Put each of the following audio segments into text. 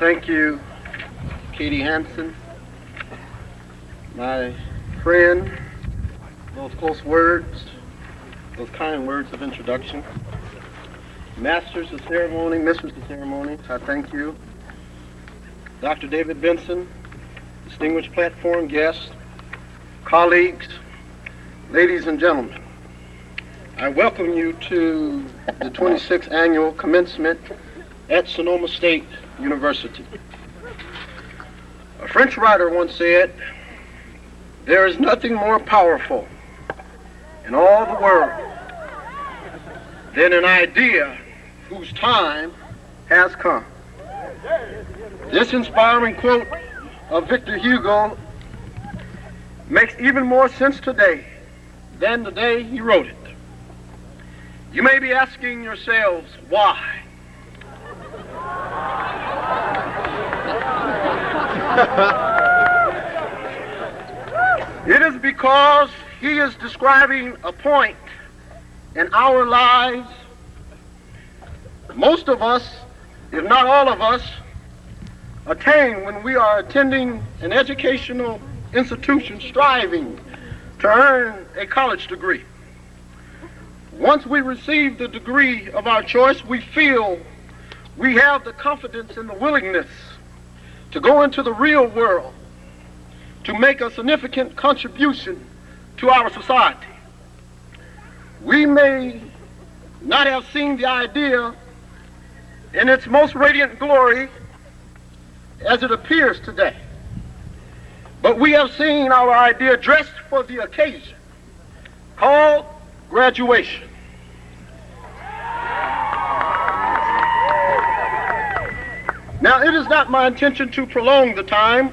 thank you, Katie Hansen, my friend, those close words, those kind words of introduction. Masters of ceremony, mistress of ceremony, I thank you. Dr. David Benson, distinguished platform guests, colleagues, ladies and gentlemen, I welcome you to the 26th annual commencement at Sonoma State University. A French writer once said, "There is nothing more powerful in all the world than an idea whose time has come." This inspiring quote of Victor Hugo makes even more sense today than the day he wrote it. You may be asking yourselves, why? It is because he is describing a point in our lives most of us, if not all of us, attain when we are attending an educational institution striving to earn a college degree. Once we receive the degree of our choice, we feel we have the confidence and the willingness to go into the real world to make a significant contribution to our society. We may not have seen the idea in its most radiant glory as it appears today, but we have seen our idea dressed for the occasion, called graduation. Now, it is not my intention to prolong the time.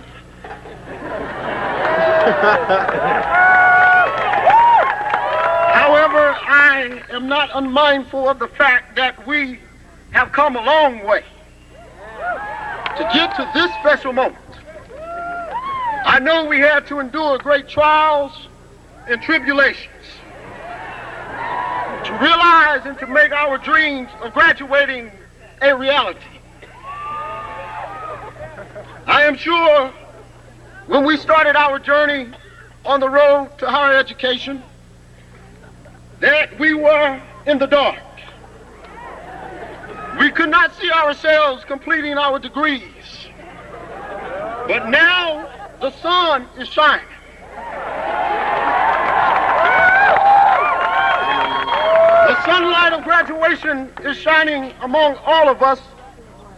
However, I am not unmindful of the fact that we have come a long way to get to this special moment. I know we had to endure great trials and tribulations to realize and to make our dreams of graduating a reality. I am sure when we started our journey on the road to higher education that we were in the dark. We could not see ourselves completing our degrees, but now the sun is shining. The sunlight of graduation is shining among all of us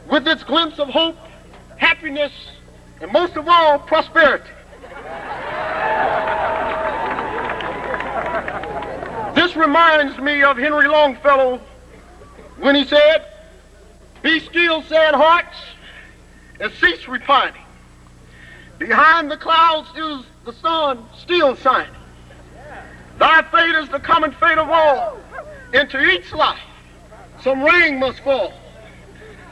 with its glimpse of hope, happiness, and most of all, prosperity. This reminds me of Henry Longfellow when he said, "Be still, sad hearts, and cease repining. Behind the clouds is the sun still shining. Thy fate is the common fate of all. Into each life some rain must fall.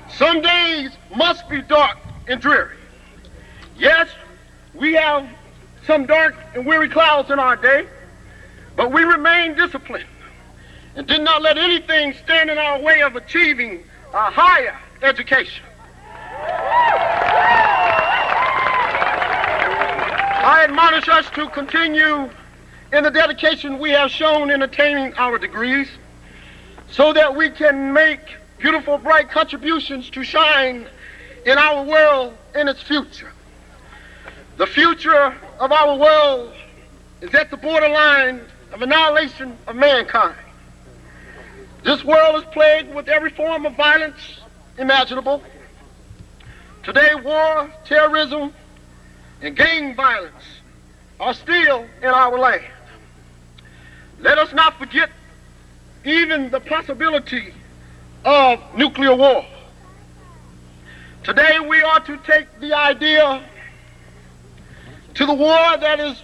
Some days must be dark and dreary. Yes, we have some dark and weary clouds in our day, but we remain disciplined and did not let anything stand in our way of achieving a higher education." I admonish us to continue in the dedication we have shown in attaining our degrees so that we can make beautiful, bright contributions to shine in our world in its future. The future of our world is at the borderline of annihilation of mankind. This world is plagued with every form of violence imaginable. Today, war, terrorism, and gang violence are still in our land. Let us not forget even the possibility of nuclear war. Today, we are to take the idea to the war that is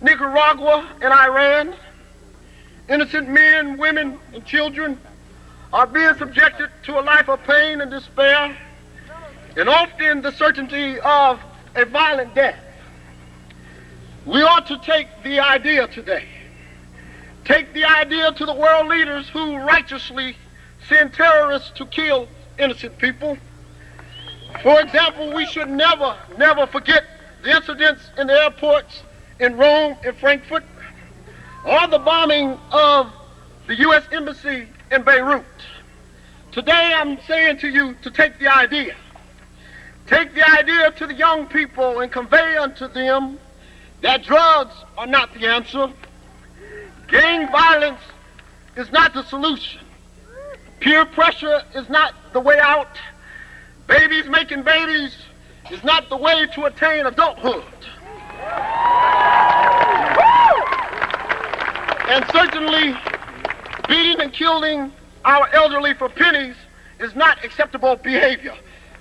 Nicaragua and Iran. Innocent men, women, and children are being subjected to a life of pain and despair, and often the certainty of a violent death. We ought to take the idea today. Take the idea to the world leaders who righteously send terrorists to kill innocent people. For example, we should never forget the incidents in the airports in Rome and Frankfurt, or the bombing of the U.S. Embassy in Beirut. Today I'm saying to you to take the idea. Take the idea to the young people and convey unto them that drugs are not the answer. Gang violence is not the solution. Peer pressure is not the way out. Babies making babies is not the way to attain adulthood. And certainly, beating and killing our elderly for pennies is not acceptable behavior.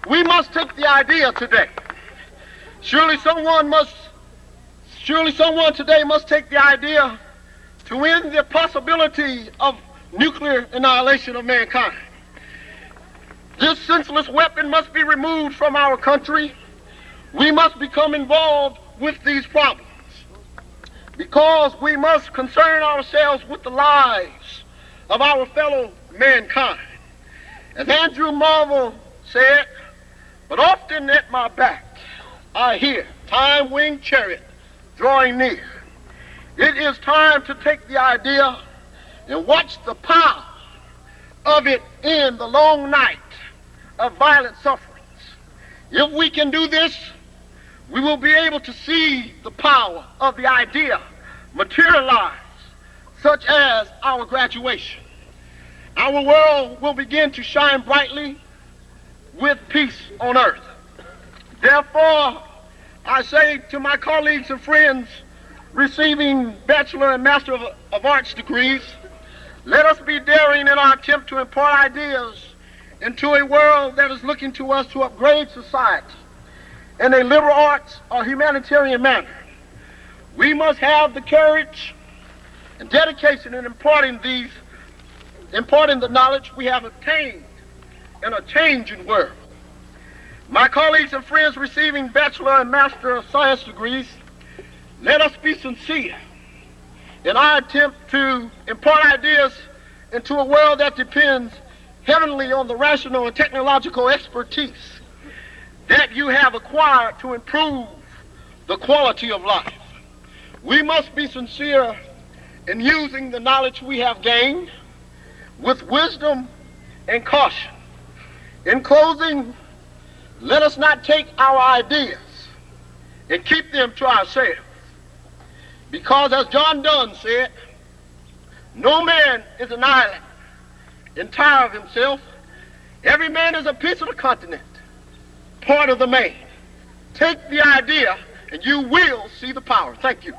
We must take the idea today. Surely someone today must take the idea to end the possibility of nuclear annihilation of mankind. This senseless weapon must be removed from our country. We must become involved with these problems because we must concern ourselves with the lives of our fellow mankind. As Andrew Marvel said, but often at my back I hear time-winged chariot drawing near. It is time to take the idea and watch the power of it in the long night of violent sufferings. If we can do this, we will be able to see the power of the idea materialize, such as our graduation. Our world will begin to shine brightly with peace on earth. Therefore, I say to my colleagues and friends receiving Bachelor and Master of Arts degrees, let us be daring in our attempt to impart ideas into a world that is looking to us to upgrade society in a liberal arts or humanitarian manner. We must have the courage and dedication in imparting the knowledge we have obtained in a changing world. My colleagues and friends receiving Bachelor and Master of Science degrees, let us be sincere in our attempt to impart ideas into a world that depends heavily on the rational and technological expertise that you have acquired to improve the quality of life. We must be sincere in using the knowledge we have gained with wisdom and caution. In closing, let us not take our ideas and keep them to ourselves. Because as John Donne said, no man is an island entire of himself. Every man is a piece of the continent, part of the main. Take the idea and you will see the power. Thank you.